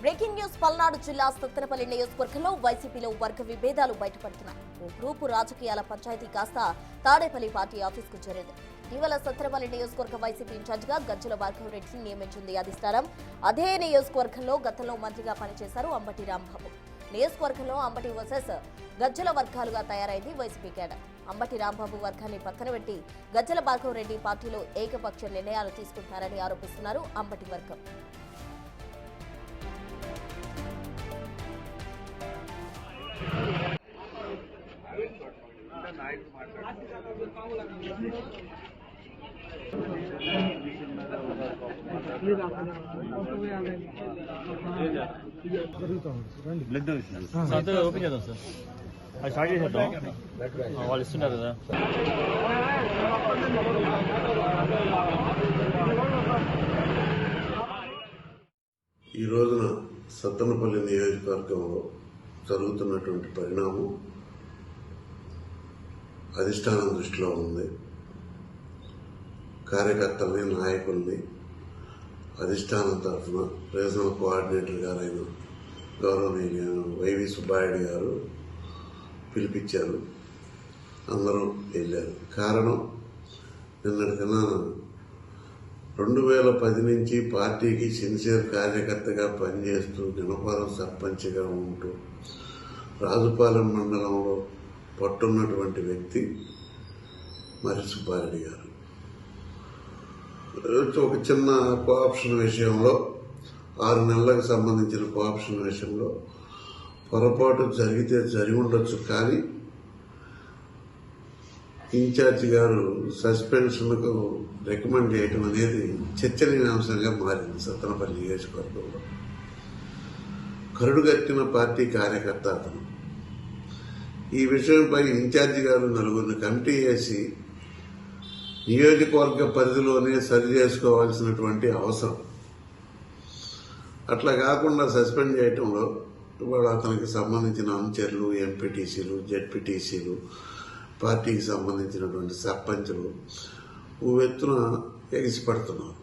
Breaking news Palnadu జిల్లా సత్తెనపల్లి నియోజకవర్గంలో వైసీపీలో వర్గ విభేదాలు బయటపడుతున్నాయి. ఓ గ్రూపు రాజకీయాల పంచాయతీ కాస్త తాడేపల్లి పార్టీ ఆఫీస్కు చేరింది. ఇటీవల సత్తెనపల్లి నియోజకవర్గ వైసీపీ ఇన్ఛార్జిగా గజ్జల భార్గవరెడ్డిని నియమించింది అధిష్టానం. అదే నియోజకవర్గంలో గతంలో మంత్రిగా పనిచేశారు అంబటి రాంబాబు. నియోజకవర్గంలో అంబటి వర్సెస్ గజ్జల వర్గాలుగా తయారైంది వైసీపీ కేడర్. అంబటి రాంబాబు వర్గాన్ని పక్కన పెట్టి గజ్జల భార్గవరెడ్డి పార్టీలో ఏకపక్ష నిర్ణయాలు తీసుకుంటున్నారని ఆరోపిస్తున్నారు అంబటి వర్గం. ఓపెన్ చేద్దాం సార్, అది స్టార్ట్ చేసేద్దాం. వాళ్ళు ఇస్తున్నారు కదా. ఈ రోజున సత్తెనపల్లి నియోజకవర్గంలో జరుగుతున్నటువంటి పరిణామం అధిష్టానం దృష్టిలో ఉంది. కార్యకర్తల్ని, నాయకుల్ని అధిష్టానం తరఫున రీజనల్ కోఆర్డినేటర్ గారైన గౌరవనీయులు వైవి సుబ్బారెడ్డి గారు పిలిపించారు. అందరూ వెళ్ళారు. కారణం, నిన్నటికన్నా 2010 నుంచి పార్టీకి సిన్సియర్ కార్యకర్తగా పనిచేస్తూ గణపురం సర్పంచ్గా ఉంటూ రాజుపాలెం మండలంలో పట్టున్నటువంటి వ్యక్తి మరి సుబ్బారెడ్డి గారు. ఒక చిన్న కోఆప్షన్ విషయంలో 6 నెలలకు సంబంధించిన కోఆప్షన్ విషయంలో పొరపాటు జరిగితే జరిగి ఉండొచ్చు, కానీ ఇన్ఛార్జి గారు సస్పెన్షన్కు రికమెండ్ చేయడం అనేది చర్చనీయాంశంగా మారింది సత్తెనపల్లి నియోజకవర్గంలో. కరుడుగట్టిన పార్టీ కార్యకర్త అతను. ఈ విషయంపై ఇన్ఛార్జి గారు 4 కమిటీ వేసి నియోజకవర్గ పరిధిలోనే సరి చేసుకోవాల్సినటువంటి అవసరం. అట్లా కాకుండా సస్పెండ్ చేయటంలో ఇవాళ అతనికి సంబంధించిన అనుచరులు, ఎంపీటీసీలు, జెడ్పీటీసీలు, పార్టీకి సంబంధించినటువంటి సర్పంచులు ఉవ్వెత్తున ఎగిసిపడుతున్నారు.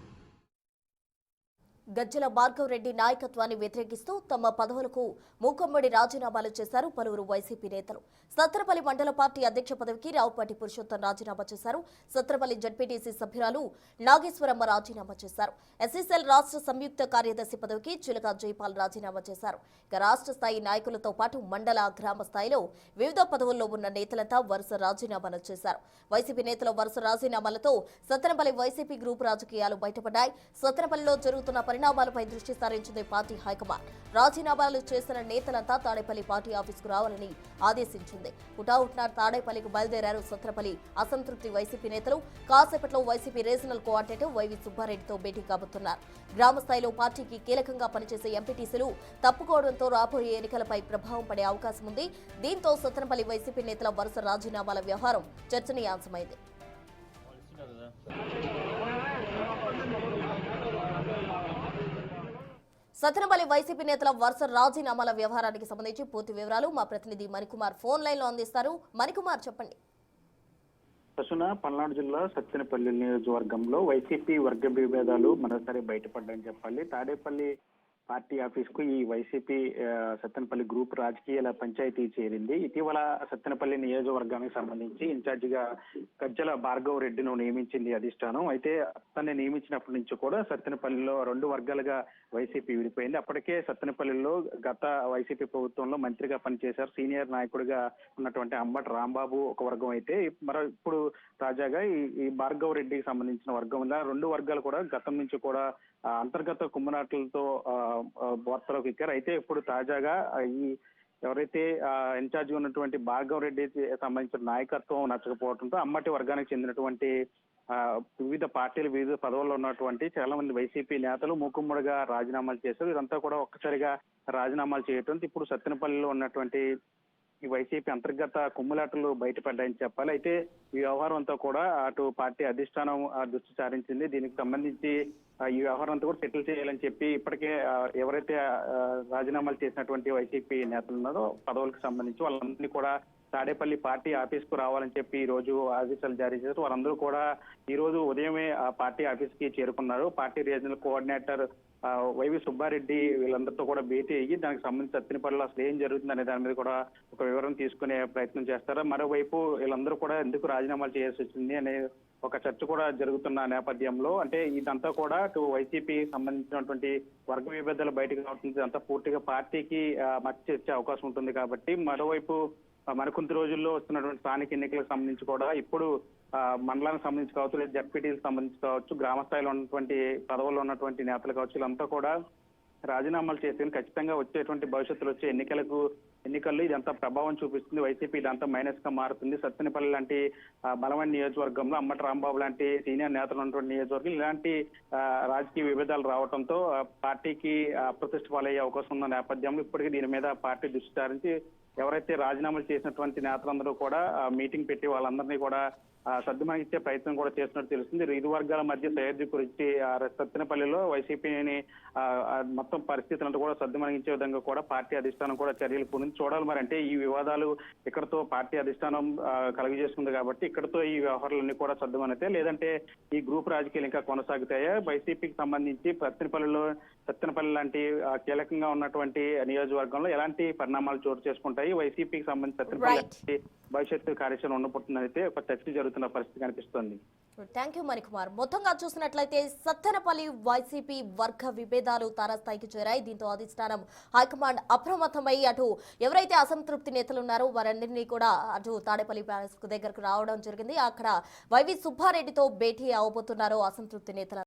గజ్జల భార్గవరెడ్డి నాయకత్వాన్ని వ్యతిరేకిస్తూ తమ పదవులకు మూకమ్మడి రాజీనామాలు చేశారు పలువురు వైసీపీ నేతలు. సత్తెనపల్లి మండల పార్టీ అధ్యక్ష పదవికి రావుపాటి పురుషోత్తం రాజీనామా చేశారు. సత్తెనపల్లి జడ్పీటీసీ సభ్యురాలు నాగేశ్వరమ్మ రాజీనామా చేశారు. ఎస్ఎస్ఎల్ రాష్ట్ర సంయుక్త కార్యదర్శి పదవికి చిలక జైపాల్ రాజీనామా చేశారు. ఇక రాష్ట్ర స్థాయి నాయకులతో పాటు మండల, గ్రామ స్థాయిలో వివిధ పదవుల్లో ఉన్న నేతలంతా వరుస రాజీనామాలు చేశారు. వైసీపీ నేతల వరుస రాజీనామాలతో సత్తెనపల్లి వైసీపీ గ్రూపు రాజకీయాలు బయటపడ్డాయి. సత్తెనపల్లిలో జరుగుతున్న పరిణామాలపై దృష్టి సారించింది పార్టీ హైకమాండ్. రాజీనామాలు చేసిన నేతలంతా తాడేపల్లి పార్టీ ఆఫీసుకు రావాలని ఆదేశించింది. హుటాహుటిన తాడేపల్లికి బయలుదేరారు సత్తెనపల్లి అసంతృప్తి వైసీపీ నేతలు. కాసేపట్లో వైసీపీ రీజనల్ కోఆర్డినేటర్ వైవి సుబ్బారెడ్డితో భేటీ కాబోతున్నారు. గ్రామ స్థాయిలో పార్టీకి కీలకంగా పనిచేసే ఎంపీటీసీలు తప్పుకోవడంతో రాబోయే ఎన్నికలపై ప్రభావం పడే అవకాశం ఉంది. దీంతో సత్తెనపల్లి వైసీపీ నేతల వరుస రాజీనామాల వ్యవహారం చర్చనీయాంశమైంది. సత్తెనపల్లి వైసీపీ నేతల వరుస రాజీనామాల వ్యవహారానికి సంబంధించి పూర్తి వివరాలు మా ప్రతినిధి మణికుమార్ ఫోన్ లైన్ లో అందిస్తారు. మణికుమార్, చెప్పండి. పల్నాడు జిల్లా సత్తెనపల్లి నియోజకవర్గంలో వైసీపీ వర్గ విభేదాలు మరోసారి బయటపడ్డాయని చెప్పాలి. తాడేపల్లి పార్టీ ఆఫీస్ కు ఈ వైసీపీ సత్తెనపల్లి గ్రూప్ రాజకీయాల పంచాయతీ చేరింది. ఇటీవల సత్తెనపల్లి నియోజకవర్గానికి సంబంధించి ఇన్ఛార్జిగా గజ్జల భార్గవరెడ్డిను నియమించింది అధిష్టానం. అయితే అతన్ని నియమించినప్పటి నుంచి కూడా సత్తెనపల్లిలో 2 వర్గాలుగా వైసీపీ విడిపోయింది. అప్పటికే సత్తెనపల్లిలో గత వైసీపీ ప్రభుత్వంలో మంత్రిగా పనిచేశారు. సీనియర్ నాయకుడిగా ఉన్నటువంటి అంబటి రాంబాబు ఒక వర్గం అయితే, ఇప్పుడు తాజాగా ఈ భార్గవరెడ్డికి సంబంధించిన వర్గం 2 వర్గాలు కూడా గతం నుంచి కూడా అంతర్గత కుమ్మనాట్లతో వార్తలోకి ఎక్కారు. అయితే ఇప్పుడు తాజాగా ఈ ఎవరైతే ఇన్ఛార్జ్ ఉన్నటువంటి భార్గవరెడ్డి సంబంధించిన నాయకత్వం నచ్చకపోవడంతో అమ్మటి వర్గానికి చెందినటువంటి వివిధ పార్టీలు, వివిధ పదవుల్లో ఉన్నటువంటి చాలా మంది వైసీపీ నేతలు మూకుమ్మడిగా రాజీనామాలు చేశారు. ఇదంతా కూడా ఒక్కసారిగా రాజీనామాలు చేయడంతో ఇప్పుడు సత్తెనపల్లిలో ఉన్నటువంటి ఈ వైసీపీ అంతర్గత కుమ్ములాటలు బయటపడ్డాయని చెప్పాలి. అయితే ఈ వ్యవహారం అంతా కూడా అటు పార్టీ అధిష్టానం దృష్టి సారించింది. దీనికి సంబంధించి ఈ వ్యవహారం అంతా కూడా సెటిల్ చేయాలని చెప్పి ఇప్పటికే ఎవరైతే రాజీనామాలు చేసినటువంటి వైసీపీ నేతలు ఉన్నారో పదవులకు సంబంధించి వాళ్ళందరినీ కూడా తాడేపల్లి పార్టీ ఆఫీస్ కు రావాలని చెప్పి ఈ రోజు ఆదేశాలు జారీ చేశారు. వారందరూ కూడా ఈ రోజు ఉదయమే ఆ పార్టీ ఆఫీస్ కి చేరుకున్నారు. Party regional coordinator YV Subba Reddy వీళ్ళందరితో కూడా భేటీ అయ్యి దానికి సంబంధించి సత్తెనపల్లిలో అసలు ఏం జరుగుతుందనే దాని మీద కూడా ఒక వివరణ తీసుకునే ప్రయత్నం చేస్తారు. మరోవైపు వీళ్ళందరూ కూడా ఎందుకు రాజీనామాలు చేయాల్సి వచ్చింది అనే ఒక చర్చ కూడా జరుగుతున్న నేపథ్యంలో అంటే ఇదంతా కూడా వైసీపీ సంబంధించినటువంటి వర్గ విభేదాలు బయటకు రావడం ఇదంతా పూర్తిగా పార్టీకి మచ్చ చేసే అవకాశం ఉంటుంది. కాబట్టి మరోవైపు మరికొంత రోజుల్లో వస్తున్నటువంటి స్థానిక ఎన్నికలకు సంబంధించి కూడా ఇప్పుడు మండలానికి సంబంధించి కావచ్చు లేదా జడ్పీటీలకు సంబంధించి కావచ్చు గ్రామ స్థాయిలో ఉన్నటువంటి పదవుల్లో ఉన్నటువంటి నేతలు కావచ్చు వీళ్ళంతా కూడా రాజీనామాలు చేసుకుని ఖచ్చితంగా వచ్చేటువంటి భవిష్యత్తులో వచ్చే ఎన్నికల్లో ఇదంతా ప్రభావం చూపిస్తుంది. వైసీపీ ఇదంతా మైనస్ గా మారుతుంది. సత్తెనపల్లి లాంటి బలమైన నియోజకవర్గంలో అమ్మటి రాంబాబు లాంటి సీనియర్ నేతలు ఉన్నటువంటి నియోజకవర్గం ఇలాంటి రాజకీయ విభేదాలు రావడంతో పార్టీకి అప్రతిష్ట పాలయ్యే అవకాశం ఉన్న నేపథ్యంలో ఇప్పటికీ దీని మీద పార్టీ దృష్టి సారించి ఎవరైతే రాజీనామాలు చేసినటువంటి నేతలందరూ కూడా మీటింగ్ పెట్టి వాళ్ళందరినీ కూడా సర్దుమణించే ప్రయత్నం కూడా చేస్తున్నట్టు తెలుస్తుంది. ఇరు వర్గాల మధ్య సయోధ్య గురించి సత్తెనపల్లిలో వైసీపీని మొత్తం పరిస్థితులను కూడా సర్దుమణించే విధంగా కూడా పార్టీ అధిష్టానం కూడా చర్యలు పూనుంది. చూడాలి మరి అంటే ఈ వివాదాలు ఇక్కడతో పార్టీ అధిష్టానం కలుగజేసుకుంది కాబట్టి ఇక్కడతో ఈ వ్యవహారాలన్నీ కూడా సర్దుమణితే లేదంటే ఈ గ్రూప్ రాజకీయాలు ఇంకా కొనసాగుతాయా? వైసీపీకి సంబంధించి సత్తెనపల్లి లాంటి కీలకంగా ఉన్నటువంటి నియోజకవర్గంలో ఎలాంటి పరిణామాలు చోటు చేసుకుంటాయి? వైసీపీకి సంబంధించి సత్తెనపల్లి భవిష్యత్తు కార్యాచరణ ఉండబోతుందని అయితే ఒక చర్చ జరుగుతున్న పరిస్థితి కనిపిస్తోంది. Thank you Manikumar. మొత్తంగా చూసినట్లయితే సత్తెనపల్లి వైసీపీ వర్గ విభేదాలు తారాస్థాయికి చేరాయి. దీంతో అధిష్టానం హైకమాండ్ అప్రమత్తమై అటు ఎవరైతే అసంతృప్తి నేతలు ఉన్నారో వారందరినీ కూడా అటు తాడేపల్లి ప్యాలెస్ దగ్గరకు రావడం జరిగింది. అక్కడ వైవి సుబ్బారెడ్డితో భేటీ అవబోతున్నారో అసంతృప్తి నేతలు